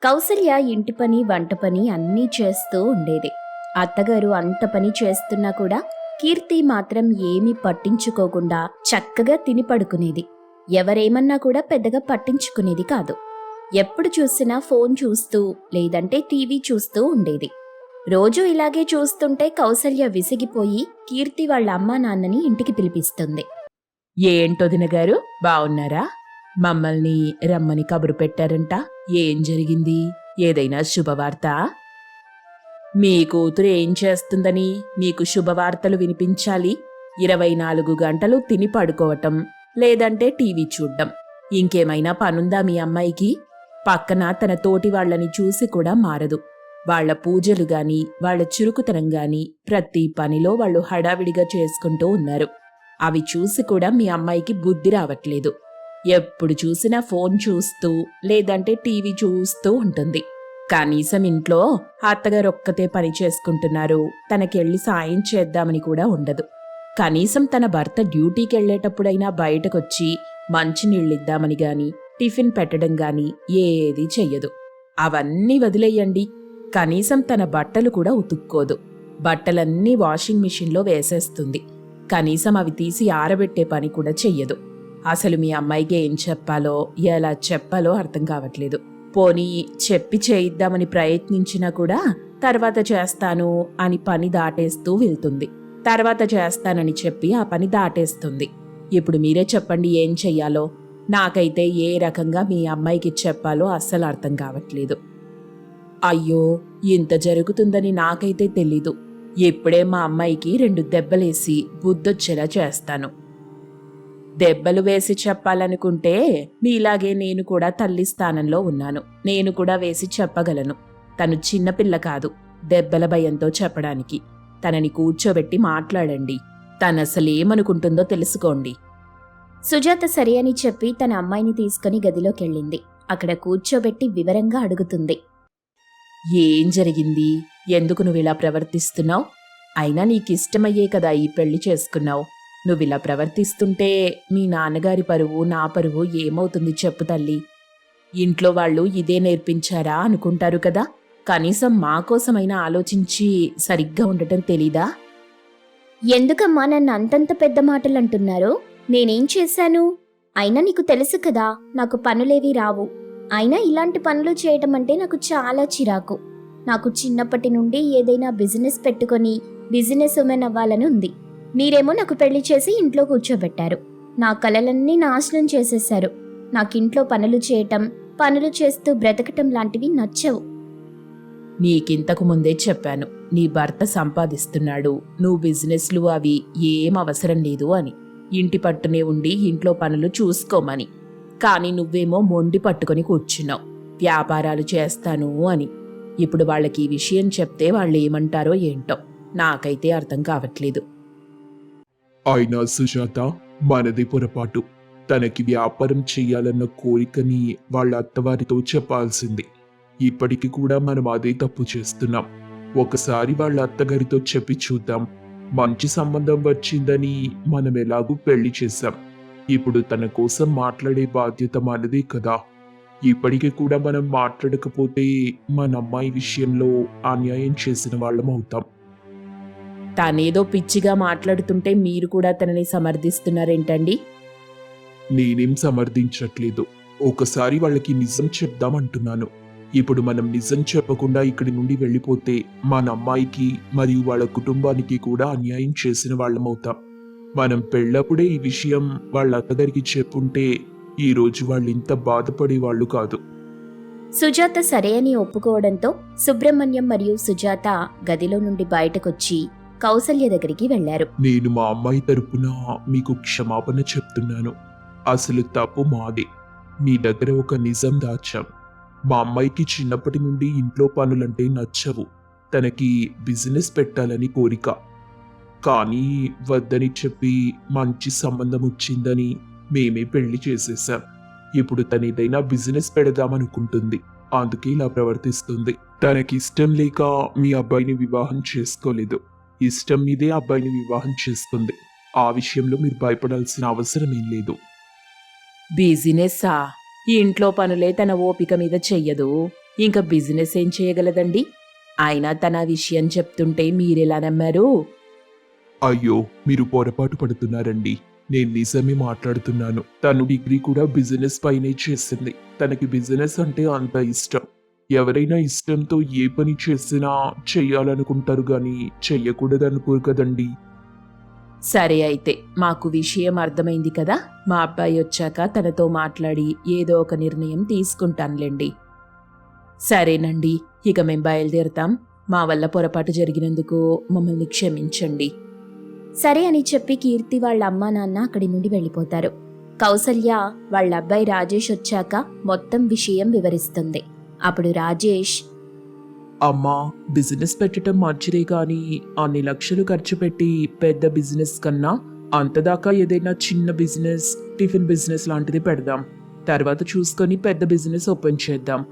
కౌసల్య ఇంటి పని వంట పని అన్నీ చేస్తూ ఉండేది. అత్తగారు అంత పని చేస్తున్నా కూడా కీర్తి మాత్రం ఏమీ పట్టించుకోకుండా చక్కగా తిని పడుకునేది. ఎవరేమన్నా కూడా పెద్దగా పట్టించుకునేది కాదు. ఎప్పుడు చూసినా ఫోన్ చూస్తూ లేదంటే టీవీ చూస్తూ ఉండేది. రోజూ ఇలాగే చూస్తుంటే కౌసల్య విసిగిపోయి కీర్తి వాళ్ళ అమ్మా నాన్నని ఇంటికి పిలిపిస్తుంది. ఏంటొదిన గారు, బావున్నారా? మమ్మల్ని రమ్మని కబురు పెట్టారంట. ఏం జరిగింది? ఏదైనా శుభవార్త? మీ కూతురు ఏం చేస్తుందని మీకు శుభవార్తలు వినిపించాలి? 24 గంటలు తిని పడుకోవటం, లేదంటే టీవీ చూడ్డం. ఇంకేమైనా పనుందా మీ అమ్మాయికి? పక్కన తన తోటి వాళ్ళని చూసి కూడా మారదు. వాళ్ల పూజలు గాని, వాళ్ల చురుకుతనం గాని ప్రతి పనిలో వాళ్ళు హడావిడిగా చేసుకుంటూ ఉన్నారు. అవి చూసి కూడా మీ అమ్మాయికి బుద్ధి రావట్లేదు. ఎప్పుడు చూసినా ఫోన్ చూస్తూ లేదంటే టీవీ చూస్తూ ఉంటుంది. కనీసం ఇంట్లో అత్తగారొక్కతే పని చేసుకుంటున్నారు, తనకెళ్ళి సాయం చేద్దామని కూడా ఉండదు. కనీసం తన భర్త డ్యూటీకెళ్లేటప్పుడైనా బయటకొచ్చి మంచినీళ్ళిద్దామని గాని, టిఫిన్ పెట్టడం గాని ఏదీ చెయ్యదు. అవన్నీ వదిలేయండి, కనీసం తన బట్టలు కూడా ఉతుక్కోదు. బట్టలన్నీ వాషింగ్ మిషన్లో వేసేస్తుంది. కనీసం అవి తీసి ఆరబెట్టే పని కూడా చెయ్యదు. అసలు మీ అమ్మాయికి ఏం చెప్పాలో, ఎలా చెప్పాలో అర్థం కావట్లేదు. పోనీ చెప్పి చేయిద్దామని ప్రయత్నించినా కూడా తర్వాత చేస్తాను అని పని దాటేస్తూ వెళ్తుంది. తర్వాత చేస్తానని చెప్పి ఆ పని దాటేస్తుంది. ఇప్పుడు మీరే చెప్పండి ఏం చెయ్యాలో. నాకైతే ఏ రకంగా మీ అమ్మాయికి చెప్పాలో అస్సలు అర్థం కావట్లేదు. అయ్యో, ఇంత జరుగుతుందని నాకైతే తెలీదు. ఇప్పుడే మా అమ్మాయికి 2 దెబ్బలేసి బుద్ధొచ్చేలా చేస్తాను. దెబ్బలు వేసి చెప్పాలనుకుంటే మీలాగే నేను కూడా తల్లి స్థానంలో ఉన్నాను. నేను కూడా వేసి చెప్పగలను. తను చిన్నపిల్ల కాదు దెబ్బల భయంతో చెప్పడానికి. తనని కూర్చోబెట్టి మాట్లాడండి. తనసలేమనుకుంటుందో తెలుసుకోండి. సుజాత సరే అని చెప్పి తన అమ్మాయిని తీసుకుని గదిలోకెళ్ళింది. అక్కడ కూర్చోబెట్టి వివరంగా అడుగుతుంది. ఏం జరిగింది? ఎందుకు నువ్విలా ప్రవర్తిస్తున్నావు? అయినా నీకిష్టమయ్యే కదా ఈ పెళ్లి చేసుకున్నావు. నువ్విలా ప్రవర్తిస్తుంటే మీ నాన్నగారి పరువు, నా పరువు ఏమవుతుంది చెప్పు తల్లి. ఇంట్లో వాళ్ళు ఇదే నేర్పించారా అనుకుంటారు కదా. కనీసం మా కోసమైనా ఆలోచించి సరిగ్గా ఉండటం తెలీదా? ఎందుకమ్మా నన్ను అంతంత పెద్ద మాటలంటున్నారు? నేనేం చేశాను? అయినా నీకు తెలుసు కదా నాకు పనులేవీ రావు. అయినా ఇలాంటి పనులు చేయటం అంటే నాకు చాలా చిరాకు. నాకు చిన్నప్పటి నుండి ఏదైనా బిజినెస్ పెట్టుకొని బిజినెస్ ఉమెన్ అవ్వాలని ఉంది. మీరేమో నాకు పెళ్లి చేసి ఇంట్లో కూర్చోబెట్టారు. నా కలలన్నీ నాశనం చేసేశారు. నాకింట్లో పనులు చేయటం, పనులు చేస్తూ బ్రతకటం లాంటివి నచ్చవు. నీకింతకు ముందే చెప్పాను, నీ భర్త సంపాదిస్తున్నాడు, నువ్వు బిజినెస్లు అవి ఏం అవసరం లేదు అని. ఇంటి పట్టునే ఉండి ఇంట్లో పనులు చూసుకోమని. కానీ నువ్వేమో మొండి పట్టుకొని కూర్చున్నావు, వ్యాపారాలు చేస్తాను అని. ఇప్పుడు వాళ్ళకి ఈ విషయం చెప్తే వాళ్ళు ఏమంటారో ఏంటో నాకైతే అర్థం కావట్లేదు. అయినా సుజాత, మనది పొరపాటు. తనకి వ్యాపారం చెయ్యాలన్న కోరికని వాళ్ళ అత్తవారితో చెప్పాల్సింది. ఇప్పటికి కూడా మనం అదే తప్పు చేస్తున్నాం. ఒకసారి వాళ్ళ అత్తగారితో చెప్పి చూద్దాం. మంచి సంబంధం వచ్చిందని మనం ఎలాగూ పెళ్లి చేశాం. ఇప్పుడు తన కోసం మాట్లాడే బాధ్యత మనదే కదా. ఇప్పటికి కూడా మనం మాట్లాడకపోతే మన అమ్మాయి విషయంలో అన్యాయం చేసిన వాళ్ళం అవుతాం. తానేదో పిచ్చిగా మాట్లాడుతుంటే మీరు కూడా తనని సమర్థిస్తున్నారేంటండి? నేనేం సమర్థించట్లేదు. ఒకసారి వాళ్ళకి నిజం చెప్దామంటున్నాను. ఇప్పుడు మనం నిజం చెప్పకుండా ఇక్కడి నుండి వెళ్ళిపోతే మన అమ్మాయికి మరియు వాళ్ళ కుటుంబానికి కూడా అన్యాయం చేసిన వాళ్ళమవుతాం. మనం పెళ్ళప్పుడే ఈ విషయం వాళ్ళ అత్తగారికి చెప్పుంటే ఈరోజు వాళ్ళు ఇంత బాధపడేవాళ్ళు కాదు. సుజాత సరే అని ఒప్పుకోవడంతో సుబ్రహ్మణ్యం మరియు సుజాత గదిలో నుండి బయటకొచ్చి కౌసల్య దగ్గరికి వెళ్లారు. నేను మా అమ్మాయి తరపున మీకు క్షమాపణ చెప్తున్నాను. అసలు తప్పు మాదే. మీ దగ్గర ఒక నిజం దాచాం. మా అమ్మాయికి చిన్నప్పటి నుండి ఇంట్లో పనులంటే నచ్చవు. తనకి బిజినెస్ పెట్టాలని కోరిక. కానీ వద్దని చెప్పి మంచి సంబంధం వచ్చిందని మేమే పెళ్లి చేసేసాం. ఇప్పుడు తనేదైనా బిజినెస్ పెడదామనుకుంటుంది. అందుకే ఇలా ప్రవర్తిస్తుంది. తనకి ఇష్టం లేక మీ అబ్బాయిని వివాహం చేసుకోలేదు. ఇష్టం మీదే అబ్బాయిని వివాహం చేసుకుంది. ఆ విషయంలో మీరు భయపడాల్సిన అవసరం ఏం లేదు. బిజినెస్సా? ఇంట్లో పనులే తన ఓపిక మీద చెయ్యదు. ఇంకా బిజినెస్ ఏం చేయగలదండి? అయినా తన విషయం చెప్తుంటే మీరెలా నమ్మారు? అయ్యో, మీరు పొరపాటు పడుతున్నారండి. నేను నిజమే మాట్లాడుతున్నాను. తను డిగ్రీ కూడా బిజినెస్ పైనే చేసింది. తనకి బిజినెస్ అంటే అంత ఇష్టం. ఎవరైనా ఇష్టంతో ఏ పని చేసినా చెయ్యాలనుకుంటారు గాని చెయ్యకూడదనుకోరు కదండి. సరే అయితే మాకు విషయం అర్థమైంది కదా. మా అబ్బాయి వచ్చాక తనతో మాట్లాడి ఏదో ఒక నిర్ణయం తీసుకుంటానులేండి. సరేనండి, ఇక మేం బయలుదేరతాం. మా వల్ల పొరపాటు జరిగినందుకు మమ్మల్ని క్షమించండి. సరే అని చెప్పి కీర్తి వాళ్ళ అమ్మా నాన్న అక్కడి నుండి వెళ్ళిపోతారు. కౌసల్య వాళ్ళ అబ్బాయి రాజేష్ వచ్చాక మొత్తం విషయం వివరిస్తుంది. అప్పుడు రాజేష్, అమ్మా, బిజినెస్ పెట్టడం మంచిదే కానీ అన్ని లక్షలు ఖర్చు పెట్టి పెద్ద బిజినెస్ కన్నా అంతదాకా ఏదైనా చిన్న బిజినెస్, టిఫిన్ బిజినెస్ లాంటిది పెడదాం. తర్వాత చూసుకొని పెద్ద బిజినెస్ ఓపెన్ చేద్దాం.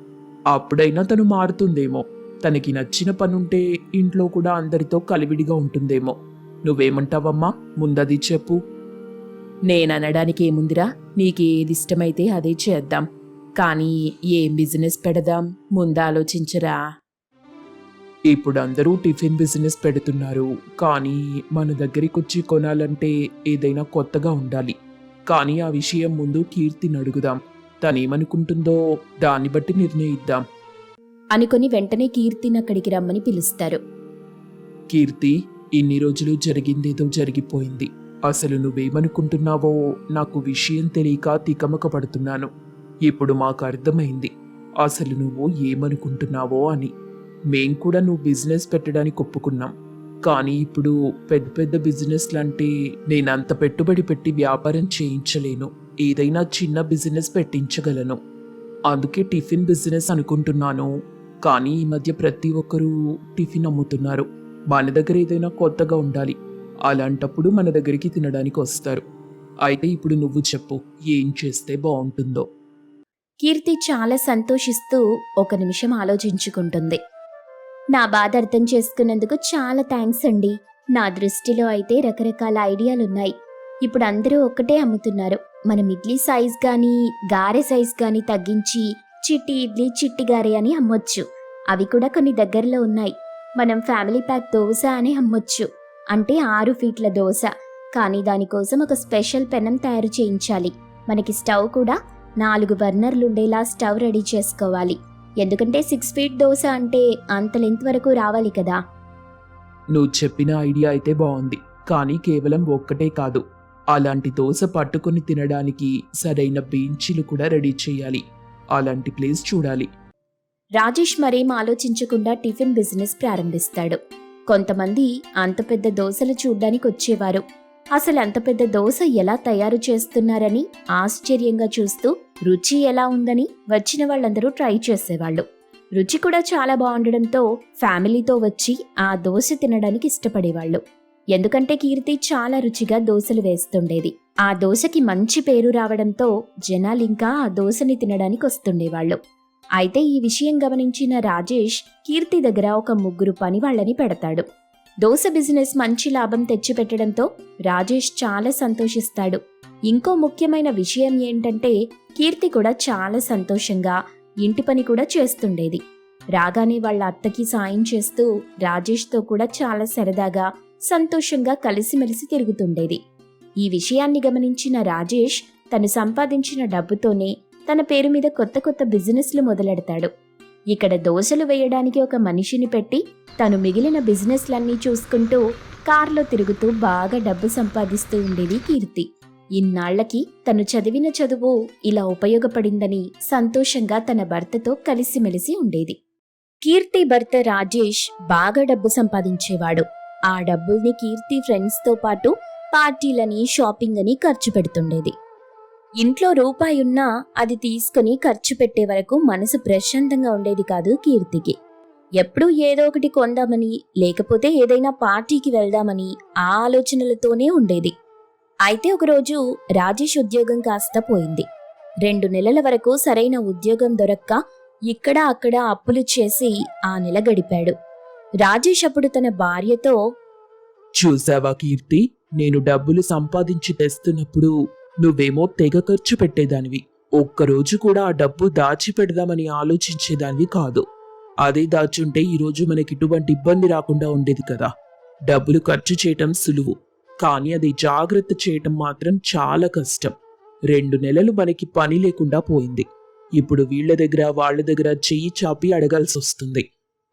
అప్పుడైనా తను మారుతుందేమో. తనకి నచ్చిన పనుంటే ఇంట్లో కూడా అందరితో కలివిడిగా ఉంటుందేమో. నువ్వేమంటావమ్మా? ముందది చెప్పు. నేననడానికి ఏముందిరా, నీకేది ఇష్టమైతే అదే చేద్దాం. కానీ ఏం బిజినెస్ పెడదాం ముందు ఆలోచించరా. ఇప్పుడు అందరూ టిఫిన్ బిజినెస్ పెడుతున్నారు, కానీ మన దగ్గరికి వచ్చి కొనాలంటే ఏదైనా కొత్తగా ఉండాలి. కానీ ఆ విషయం ముందు కీర్తిని అడుగుదాం. తనేమనుకుంటుందో దాన్ని బట్టి నిర్ణయిద్దాం. అనుకొని వెంటనే కీర్తిని అక్కడికి రమ్మని పిలుస్తారు. కీర్తి, ఇన్ని రోజులు జరిగిందేదో జరిగిపోయింది. అసలు నువ్వేమనుకుంటున్నావో నాకు విషయం తెలియక తికమక పడుతున్నాను. ఇప్పుడు మాకు అర్థమైంది అసలు నువ్వు ఏమనుకుంటున్నావో అని. మేం కూడా నువ్వు బిజినెస్ పెట్టడానికి ఒప్పుకున్నాం. కానీ ఇప్పుడు పెద్ద పెద్ద బిజినెస్లంటే నేనంత పెట్టుబడి పెట్టి వ్యాపారం చేయించలేను. ఏదైనా చిన్న బిజినెస్ పెట్టించగలను. అందుకే టిఫిన్ బిజినెస్ అనుకుంటున్నాను. కానీ ఈ మధ్య ప్రతి ఒక్కరూ టిఫిన్ అమ్ముతున్నారు. మన దగ్గర ఏదైనా కొత్తగా ఉండాలి. అలాంటప్పుడు మన దగ్గరికి తినడానికి వస్తారు. అయితే ఇప్పుడు నువ్వు చెప్పు, ఏం చేస్తే బాగుంటుందో. కీర్తి చాలా సంతోషిస్తూ ఒక నిమిషం ఆలోచించుకుంటుంది. నా బాధ అర్థం చేసుకున్నందుకు చాలా థ్యాంక్స్ అండి. నా దృష్టిలో అయితే రకరకాల ఐడియాలున్నాయి. ఇప్పుడు అందరూ ఒక్కటే అమ్ముతున్నారు. మనం ఇడ్లీ సైజ్ కానీ గారె సైజ్ కానీ తగ్గించి చిట్టి ఇడ్లీ చిట్టి గారె అని అమ్మొచ్చు. అవి కూడా కొన్ని దగ్గరలో ఉన్నాయి. మనం ఫ్యామిలీ ప్యాక్ దోశ అని అమ్మొచ్చు. అంటే 6 ఫీట్ల దోశ. కానీ దానికోసం ఒక స్పెషల్ పెనం తయారు చేయించాలి. మనకి స్టవ్ కూడా 4 బర్నర్లుండేలా స్టవ్ రెడీ చేసుకోవాలి. ఎందుకంటే 6 ఫీట్ దోశ అంటే అంత లెంత్ వరకు రావాలి కదా. నువ్వు చెప్పిన ఐడియా అయితే బాగుంది. కానీ కేవలం ఒక్కటే కాదు, అలాంటి దోశ పట్టుకుని తినడానికి సరైన బెంచీలు కూడా రెడీ చేయాలి. అలాంటి ప్లేస్ చూడాలి. రాజేష్ మరేం ఆలోచించకుండా టిఫిన్ బిజినెస్ ప్రారంభిస్తాడు. కొంతమంది అంత పెద్ద దోశలు చూడ్డానికి వచ్చేవారు. అసలు అంత పెద్ద దోశ ఎలా తయారు చేస్తున్నారని ఆశ్చర్యంగా చూస్తూ రుచి ఎలా ఉందని వచ్చిన వాళ్ళందరూ ట్రై చేసేవాళ్ళు. రుచి కూడా చాలా బాగుండడంతో ఫ్యామిలీతో వచ్చి ఆ దోశ తినడానికి ఇష్టపడేవాళ్ళు. ఎందుకంటే కీర్తి చాలా రుచిగా దోశలు వేస్తుండేది. ఆ దోశకి మంచి పేరు రావడంతో జనాలింకా ఆ దోశని తినడానికి వస్తుండేవాళ్ళు. అయితే ఈ విషయం గమనించిన రాజేష్ కీర్తి దగ్గర ఒక 3 పని వాళ్ళని పెడతాడు. దోశ బిజినెస్ మంచి లాభం తెచ్చిపెట్టడంతో రాజేష్ చాలా సంతోషిస్తాడు. ఇంకో ముఖ్యమైన విషయం ఏంటంటే కీర్తి కూడా చాలా సంతోషంగా ఇంటి పని కూడా చేస్తుండేది. రాగానే వాళ్ళ అత్తకి సాయం చేస్తూ రాజేష్తో కూడా చాలా సరదాగా సంతోషంగా కలిసిమెలిసి తిరుగుతుండేది. ఈ విషయాన్ని గమనించిన రాజేష్ తను సంపాదించిన డబ్బుతోనే తన పేరు మీద కొత్త కొత్త బిజినెస్లు మొదలెడతాడు. ఇక్కడ దోశలు వేయడానికి ఒక మనిషిని పెట్టి తను మిగిలిన బిజినెస్లన్నీ చూసుకుంటూ కార్లో తిరుగుతూ బాగా డబ్బు సంపాదిస్తూ ఉండేది కీర్తి. ఇన్నాళ్లకి తను చదివిన చదువు ఇలా ఉపయోగపడిందని సంతోషంగా తన భర్తతో కలిసిమెలిసి ఉండేది. కీర్తి భర్త రాజేష్ బాగా డబ్బు సంపాదించేవాడు. ఆ డబ్బుల్ని కీర్తి ఫ్రెండ్స్తో పాటు పార్టీలని, షాపింగ్ అని ఖర్చు పెడుతుండేది. ఇంట్లో రూపాయున్నా అది తీసుకుని ఖర్చు పెట్టే వరకు మనసు ప్రశాంతంగా ఉండేది కాదు కీర్తికి. ఎప్పుడూ ఏదో ఒకటి కొందామని, లేకపోతే ఏదైనా పార్టీకి వెళ్దామని ఆ ఆలోచనలతోనే ఉండేది. అయితే ఒకరోజు రాజేష్ ఉద్యోగం కాస్త పోయింది. 2 నెలల వరకు సరైన ఉద్యోగం దొరక్క ఇక్కడ అక్కడ అప్పులు చేసి ఆ నెల గడిపాడు. రాజేష్ అప్పుడు తన భార్యతో, చూసావా కీర్తి, నేను డబ్బులు సంపాదించి తెస్తున్నప్పుడు నువ్వేమో తెగ ఖర్చు పెట్టేదానివి. ఒక్కరోజు కూడా ఆ డబ్బు దాచిపెడదామని ఆలోచించేదాన్ని కాదు. అదే దాచుంటే ఈరోజు మనకి ఇటువంటి ఇబ్బంది రాకుండా ఉండేది కదా. డబ్బులు ఖర్చు చేయటం సులువు, కానీ అది జాగ్రత్త చేయటం మాత్రం చాలా కష్టం. 2 నెలలు మనకి పని లేకుండా పోయింది. ఇప్పుడు వీళ్ళ దగ్గర వాళ్ళ దగ్గర చెయ్యి చాపి అడగాల్సి వస్తుంది.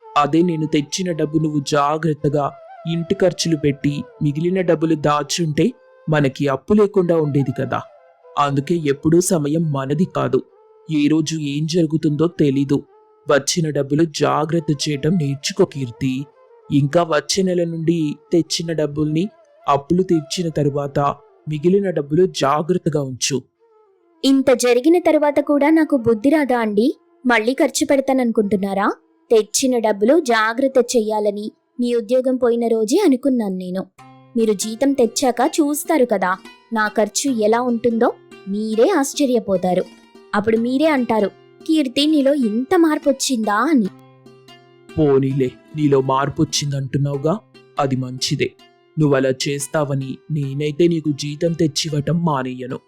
అదే నేను తెచ్చిన డబ్బు నువ్వు జాగ్రత్తగా ఇంటి ఖర్చులు పెట్టి మిగిలిన డబ్బులు దాచుంటే మనకి అప్పు లేకుండా ఉండేది కదా. అందుకే ఎప్పుడూ సమయం మనది కాదు. ఏ రోజు ఏం జరుగుతుందో తెలీదు. వచ్చిన డబ్బులు జాగ్రత్త చేయటం నేర్చుకో కీర్తి. ఇంకా వచ్చే నెల నుండి తెచ్చిన డబ్బుల్ని అప్పులు తీర్చిన తరువాత మిగిలిన డబ్బులు జాగ్రత్తగా ఉంచు. ఇంత జరిగిన తర్వాత కూడా నాకు బుద్ధి రాదా అండి? మళ్ళీ ఖర్చు పెడతాననుకుంటున్నారా? తెచ్చిన డబ్బులు జాగ్రత్త చెయ్యాలని మీ ఉద్యోగం పోయిన రోజే అనుకున్నాను నేను. మీరు జీతం తెచ్చాక చూస్తారు కదా నా ఖర్చు ఎలా ఉంటుందో. మీరే ఆశ్చర్యపోతారు. అప్పుడు మీరే అంటారు, కీర్తి నీలో ఇంత మార్పు వచ్చిందా అని. పోనీలే, నీలో మార్పు వచ్చిందంటున్నావుగా, అది మంచిదే. నువ్వలా చేస్తావని నేనైతే నీకు జీతం తెచ్చివ్వటం మానేయను.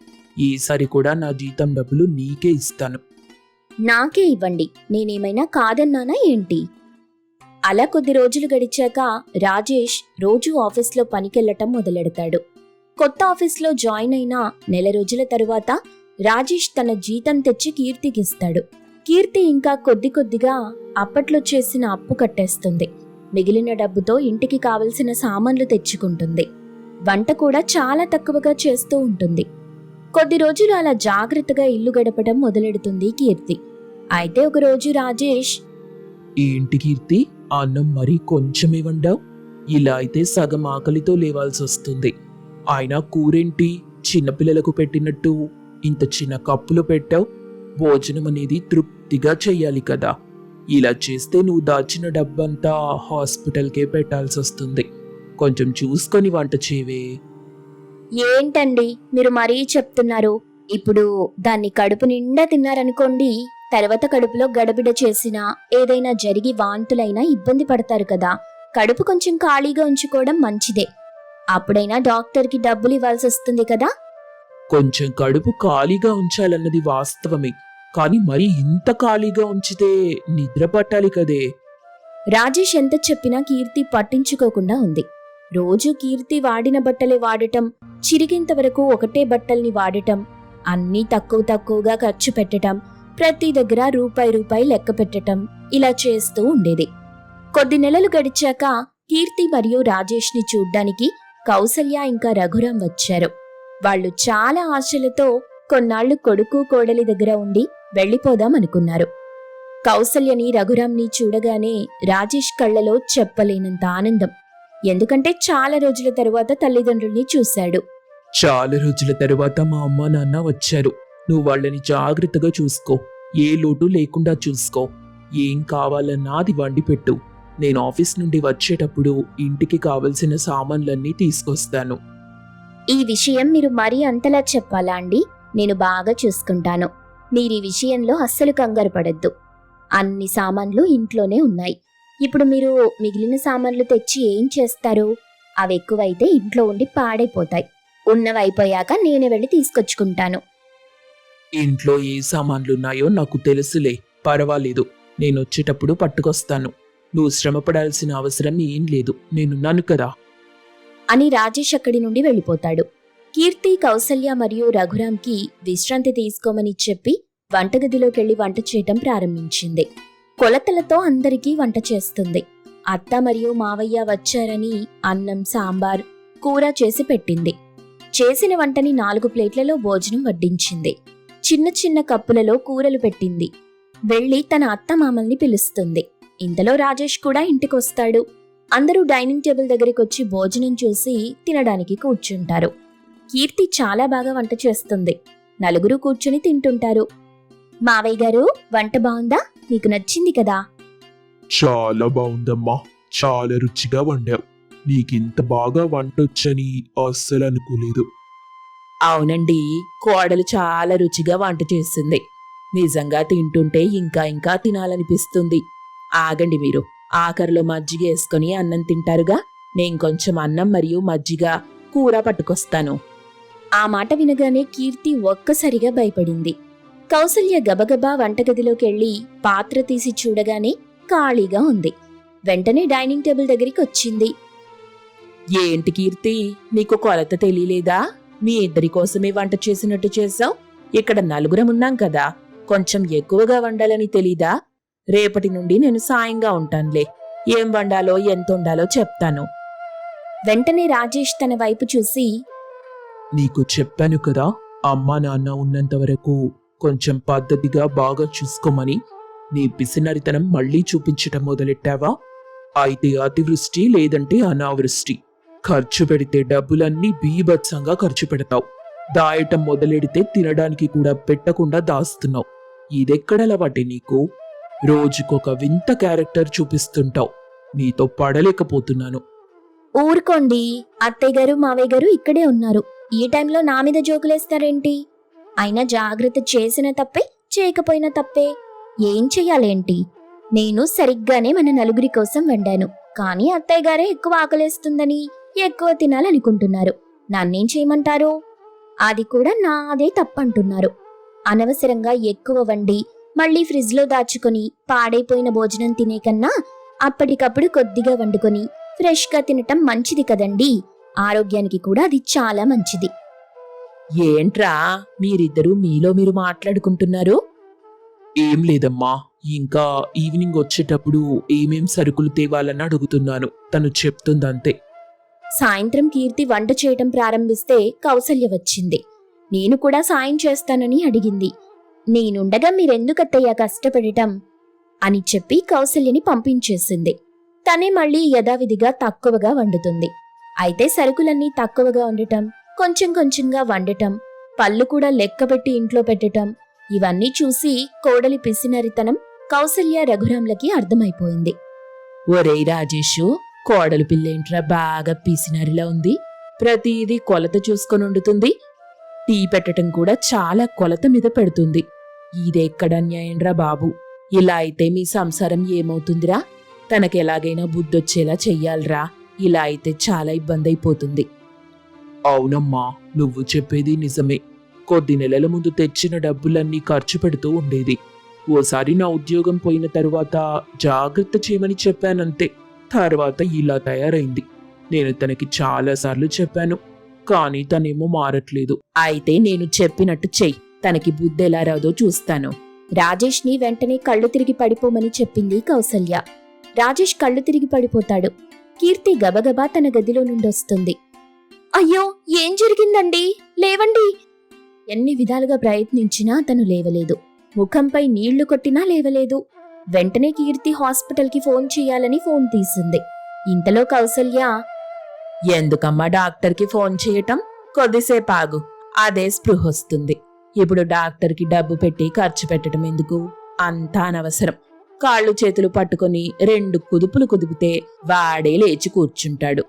ఈసారి కూడా నా జీతం డబ్బులు నీకే ఇస్తాను. నాకే ఇవ్వండి, నేనేమైనా కాదన్నానా ఏంటి? అలా కొద్ది రోజులు గడిచాక రాజేష్ రోజూ ఆఫీస్లో పనికెళ్లటం మొదలెడతాడు. కొత్త ఆఫీస్లో జాయిన్ అయిన నెల రోజుల తరువాత రాజేష్ తన జీతం తెచ్చి కీర్తికిస్తాడు. కీర్తి ఇంకా కొద్ది కొద్దిగా అప్పట్లో చేసిన అప్పు కట్టేస్తుంది. మిగిలిన డబ్బుతో ఇంటికి కావలసిన సామాన్లు తెచ్చుకుంటుంది. వంట కూడా చాలా తక్కువగా చేస్తూ ఉంటుంది. కొద్ది రోజులు అలా జాగ్రత్తగా ఇల్లు గడపడం మొదలెడుతుంది కీర్తి. అయితే ఒకరోజు రాజేష్, ఏంటి కీర్తి, అన్నం మరీ కొంచెమే వండావు? ఇలా అయితే సగం ఆకలితో లేవాల్సి వస్తుంది. అయినా కూరేంటి చిన్నపిల్లలకు పెట్టినట్టు ఇంత చిన్న కప్పులో పెట్టావు? భోజనం అనేది తృప్తిగా చెయ్యాలి కదా. ఇలా చేస్తే నువ్వు దాచిన డబ్బంతా హాస్పిటల్కే పెట్టాల్సి వస్తుంది. కొంచెం చూసుకొని వంట చేయవే. ఏంటండి మీరు మరీ చెప్తున్నారు? ఇప్పుడు దాన్ని కడుపు నిండా తిన్నారనుకోండి, తర్వాత కడుపులో గడబిడ చేసినా ఏదైనా జరిగి వాంతులైనా ఇబ్బంది పడతారు కదా. కడుపు కొంచెం ఖాళీగా ఉంచుకోవడం మంచిదే. అప్పుడైనా డాక్టర్కి డబ్బులు ఇవ్వాల్సి వస్తుంది కదా. కొంచెం కడుపు ఖాళీగా ఉంచాలన్నది వాస్తవమే, కానీ మరి ఇంత ఖాళీగా ఉంచితే నిద్ర పట్టాలి కదే. రాజేష్ ఎంత చెప్పినా కీర్తి పట్టించుకోకుండా ఉంది. రోజు కీర్తి వాడిన బట్టలే వాడటం, చిరిగేంత వరకు ఒకటే బట్టల్ని వాడటం, అన్నీ తక్కువగా ఖర్చు పెట్టటం, ప్రతి దగ్గర రూపాయి లెక్క పెట్టటం, ఇలా చేస్తూ ఉండేది. కొద్ది నెలలు గడిచాక కీర్తి మరియు రాజేష్ని చూడ్డానికి కౌసల్య ఇంకా రఘురాం వచ్చారు. వాళ్ళు చాలా ఆశలతో కొన్నాళ్లు కొడుకు కోడలి దగ్గర ఉండి వెళ్లిపోదామనుకున్నారు. కౌసల్యని రఘురాంని చూడగానే రాజేష్ కళ్లలో చెప్పలేనంత ఆనందం. ఎందుకంటే చాలా రోజుల తరువాత తల్లిదండ్రుల్ని చూశాడు. చాలా రోజుల తరువాత మా అమ్మ నాన్న వచ్చారు. నువ్వు వాళ్ళని జాగ్రత్తగా చూసుకో, ఏ లోటు లేకుండా చూసుకో. ఏం కావాలన్నా అది వండి పెట్టు. నేను ఆఫీస్ నుండి వచ్చేటప్పుడు ఇంటికి కావలసిన సామాన్లన్నీ తీసుకొస్తాను. ఈ విషయం మీరు మరీ అంతలా చెప్పాలా అండి? నేను బాగా చూసుకుంటాను. మీరీ విషయంలో అస్సలు కంగారు పడద్దు. అన్ని సామాన్లు ఇంట్లోనే ఉన్నాయి. ఇప్పుడు మీరు మిగిలిన సామాన్లు తెచ్చి ఏం చేస్తారు? అవి ఎక్కువైతే ఇంట్లో ఉండి పాడైపోతాయి. ఉన్నవైపోయాక నేనే వెళ్ళి తీసుకొచ్చుకుంటాను. ఇంట్లో ఏ సామాన్లున్నాయో నాకు తెలుసులే, పర్వాలేదు. నేను వచ్చేటప్పుడు పట్టుకొస్తాను. నువ్వు శ్రమపడాల్సిన అవసరం ఏం లేదు, నేనున్నాను కదా అని రాజేష్ అక్కడి నుండి వెళ్ళిపోతాడు. కీర్తి, కౌసల్య మరియు రఘురాంకి విశ్రాంతి తీసుకోమని చెప్పి వంటగదిలోకెళ్లి వంట చేయటం ప్రారంభించింది. కొలతలతో అందరికీ వంట చేస్తుంది. అత్త మరియు మావయ్య వచ్చారని అన్నం, సాంబార్, కూర చేసి పెట్టింది. చేసిన వంటని 4 ప్లేట్లలో భోజనం వడ్డించింది. చిన్న చిన్న కప్పులలో కూరలు పెట్టింది. వెళ్లి తన అత్త మామల్ని పిలుస్తుంది. ఇంతలో రాజేష్ కూడా ఇంటికొస్తాడు. అందరూ డైనింగ్ టేబుల్ దగ్గరికొచ్చి భోజనం చూసి తినడానికి కూర్చుంటారు. కీర్తి చాలా బాగా వంట చేస్తుంది. నలుగురు కూర్చుని తింటుంటారు. మావయ్య గారు, వంట బాగుందా? మీకు నచ్చింది కదా? చాలా బాగుందమ్మా, చాలా రుచిగా వండావు. నీకింత బాగా వంటొచ్చని అస్సలు అనుకోలేదు. అవునండి, కోడలు చాలా రుచిగా వంట చేస్తుంది. నిజంగా తింటుంటే ఇంకా తినాలనిపిస్తుంది. ఆగండి మీరు, ఆఖరిలో మజ్జిగ వేసుకొని అన్నం తింటారుగా. నేను కొంచెం అన్నం మరియు మజ్జిగ, కూర పట్టుకొస్తాను. ఆ మాట వినగానే కీర్తి ఒక్కసారిగా భయపడింది. కౌసల్య గబగబా వంటగదిలోకెళ్ళి పాత్ర తీసి చూడగానే ఖాళీగా ఉంది. వెంటనే డైనింగ్ టేబుల్ దగ్గరికి వచ్చింది. ఏంటి కీర్తి, నీకు కొలత తెలియలేదా? మీ ఇద్దరి కోసమే వంట చేసినట్టు చేసావు. ఇక్కడ నలుగురం ఉన్నాం కదా, కొంచెం ఎక్కువగా వండాలని తెలీదా? రేపటి నుండి నేను సాయంగా ఉంటానులే. ఏం వండాలో ఎంత వండాలో చెప్తాను. వెంటనే రాజేష్ తన వైపు చూసి, నీకు చెప్పాను కదా, అమ్మా నాన్న ఉన్నంత వరకు కొంచెం పద్ధతిగా బాగా చూసుకోమని. నీ పిసినరితనం మళ్ళీ చూపించటం మొదలెట్టావా? అయితే అతివృష్టి లేదంటే అనావృష్టి. ఖర్చు పెడితే డబ్బులన్నీ బీభత్సంగా ఖర్చు పెడతావు. దాయటం మొదలెడితే తినడానికి కూడా పెట్టకుండా దాస్తున్నావు. ఇదెక్కడలవాటి నీకు? రోజుకొక వింత క్యారెక్టర్ చూపిస్తుంటావు. నీతో పడలేకపోతున్నాను. ఊరుకోండి, అత్తయ్య గారు మావయ్య గారు ఇక్కడే ఉన్నారు. ఈ టైంలో నా మీద జోకులేస్తారేంటి? అయినా జాగ్రత్త చేసిన తప్పే, చేయకపోయినా తప్పే. ఏం చెయ్యాలేంటి? నేను సరిగ్గానే మన నలుగురి కోసం వండాను. కానీ అత్తయ్య గారే ఎక్కువ ఆకలేస్తుందని ఎక్కువ తినాలనుకుంటున్నారు. నన్నేం చేయమంటారు? అది కూడా నాదే తప్పంటున్నారు. అనవసరంగా ఎక్కువ వండి మళ్ళీ ఫ్రిడ్జ్లో దాచుకొని పాడైపోయిన భోజనం తినే కన్నా అప్పటికప్పుడు కొద్దిగా వండుకొని ఫ్రెష్గా తినటం మంచిది కదండి. ఆరోగ్యానికి కూడా అది చాలా మంచిది. ఏంట్రా మీరిద్దరూ మీలో మీరు మాట్లాడుకుంటున్నారు? ఏం లేదమ్మా, ఇంకా ఈవినింగ్ వచ్చేటప్పుడు ఏమేం సరుకులు తేవాలని అడుగుతున్నాను. తను చెప్తుందంతే. సాయంత్రం కీర్తి వంట చేయటం ప్రారంభిస్తే కౌసల్య వచ్చింది. నేను కూడా సాయం చేస్తానని అడిగింది. నేనుండగా మీరెందుకత్తయ్యా కష్టపడటం అని చెప్పి కౌసల్యని పంపించేసింది. తనే మళ్ళీ యథావిధిగా తక్కువగా వండుతుంది. అయితే సరుకులన్నీ తక్కువగా వండటం, కొంచెం కొంచెంగా వండటం, పళ్ళు కూడా లెక్కపెట్టి ఇంట్లో పెట్టటం, ఇవన్నీ చూసి కోడలి పిసినరితనం కౌసల్య రఘురాంలకి అర్థమైపోయింది. ఒరేయ్ రాజేషు, కోడలు పిల్లేంట్రా బాగా పీసినారిలా ఉంది. ప్రతిదీ కొలత చూసుకొని వండుతుంది. టీ పెట్టటం కూడా చాలా కొలత మీద పెడుతుంది. ఇదెక్కడ అన్యాయంరా బాబు. ఇలా అయితే మీ సంసారం ఏమవుతుందిరా? తనకెలాగైనా బుద్ధొచ్చేలా చెయ్యాలిరా. ఇలా అయితే చాలా ఇబ్బంది అయిపోతుంది. అవునమ్మా, నువ్వు చెప్పేది నిజమే. కొద్ది నెలల ముందు తెచ్చిన డబ్బులన్నీ ఖర్చు పెడుతూ ఉండేది. ఓసారి నా ఉద్యోగం పోయిన తరువాత జాగ్రత్త చేయమని చెప్పానంతే. తర్వాత ఇలా తయారైంది. నేను తనకి చాలాసార్లు చెప్పాను, కానీ తనేమో మారట్లేదు. అయితే నేను చెప్పినట్టు చెయ్యి. తనకి బుద్ధి ఎలా రాదో చూస్తాను. రాజేష్ని వెంటనే కళ్ళు తిరిగి పడిపోమని చెప్పింది కౌసల్య. రాజేష్ కళ్ళు తిరిగి పడిపోతాడు. కీర్తి గబగబా తన గదిలో నుండొస్తుంది. అయ్యో, ఏం జరిగిందండి? లేవండి! ఎన్ని విధాలుగా ప్రయత్నించినా తను లేవలేదు. ముఖంపై నీళ్లు కొట్టినా లేవలేదు. వెంటనే కీర్తి హాస్పిటల్కి ఫోన్ చేయాలని ఫోన్ తీసింది. ఇంతలో కౌసల్య, ఎందుకమ్మా డాక్టర్కి ఫోన్ చేయటం? కొద్దిసేపు ఆగు, అదే స్పృహ వస్తుంది. ఇప్పుడు డాక్టర్కి డబ్బు పెట్టి ఖర్చు పెట్టడం ఎందుకు? అంతా అనవసరం. కాళ్ళు చేతులు పట్టుకొని 2 కుదుపులు కుదిపితే వాడే లేచి కూర్చుంటాడు.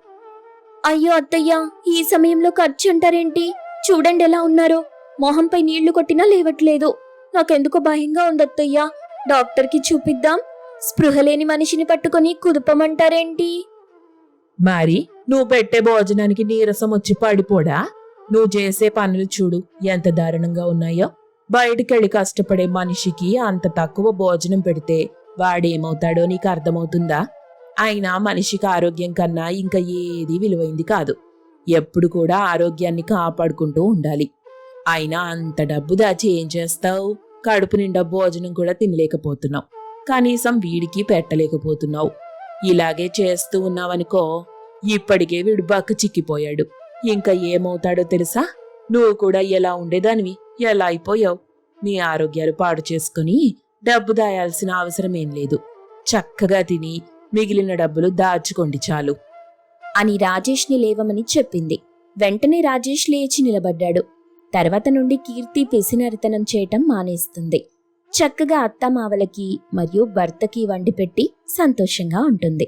అయ్యో అత్తయ్య, ఈ సమయంలో ఖర్చు అంటారేంటి? చూడండి ఎలా ఉన్నారో. మొహంపై నీళ్లు కొట్టినా లేవట్లేదు. నాకెందుకో భయంగా ఉందత్తయ్య. డాక్టర్కి చూపిద్దాం. స్పృహ లేని మనిషిని పట్టుకొని కుదుపమంటారేంటి? మరి నువ్వు పెట్టే భోజనానికి నీరసం వచ్చి పడిపోడా? నువ్వు చేసే పనులు చూడు ఎంత దారుణంగా ఉన్నాయో. బయటికెళ్ళి కష్టపడే మనిషికి అంత తక్కువ భోజనం పెడితే వాడేమవుతాడో నీకు అర్థమవుతుందా? అయినా మనిషికి ఆరోగ్యం కన్నా ఇంకా ఏది విలువైంది కాదు. ఎప్పుడు కూడా ఆరోగ్యాన్ని కాపాడుకుంటూ ఉండాలి. అయినా అంత డబ్బు దాచి ఏం చేస్తావు? కడుపు నిండా భోజనం కూడా తినలేకపోతున్నావు. కనీసం వీడికి పెట్టలేకపోతున్నావు. ఇలాగే చేస్తూ ఉన్నావనుకో, ఇప్పటికే వీడు బక్క చిక్కిపోయాడు. ఇంకా ఏమవుతాడో తెలుసా? నువ్వు కూడా ఎలా ఉండేదానివి ఎలా అయిపోయావు. నీ ఆరోగ్యాలు పాడు చేసుకుని డబ్బు దాయాల్సిన అవసరమేం లేదు. చక్కగా తిని మిగిలిన డబ్బులు దాచుకోండి చాలు అని రాజేష్ని లేవమని చెప్పింది. వెంటనే రాజేష్ లేచి నిలబడ్డాడు. తర్వాత నుండి కీర్తి పిసినరితనం చేయటం మానేస్తుంది. చక్కగా అత్తమావలకి మరియు భర్తకి వండిపెట్టి సంతోషంగా ఉంటుంది.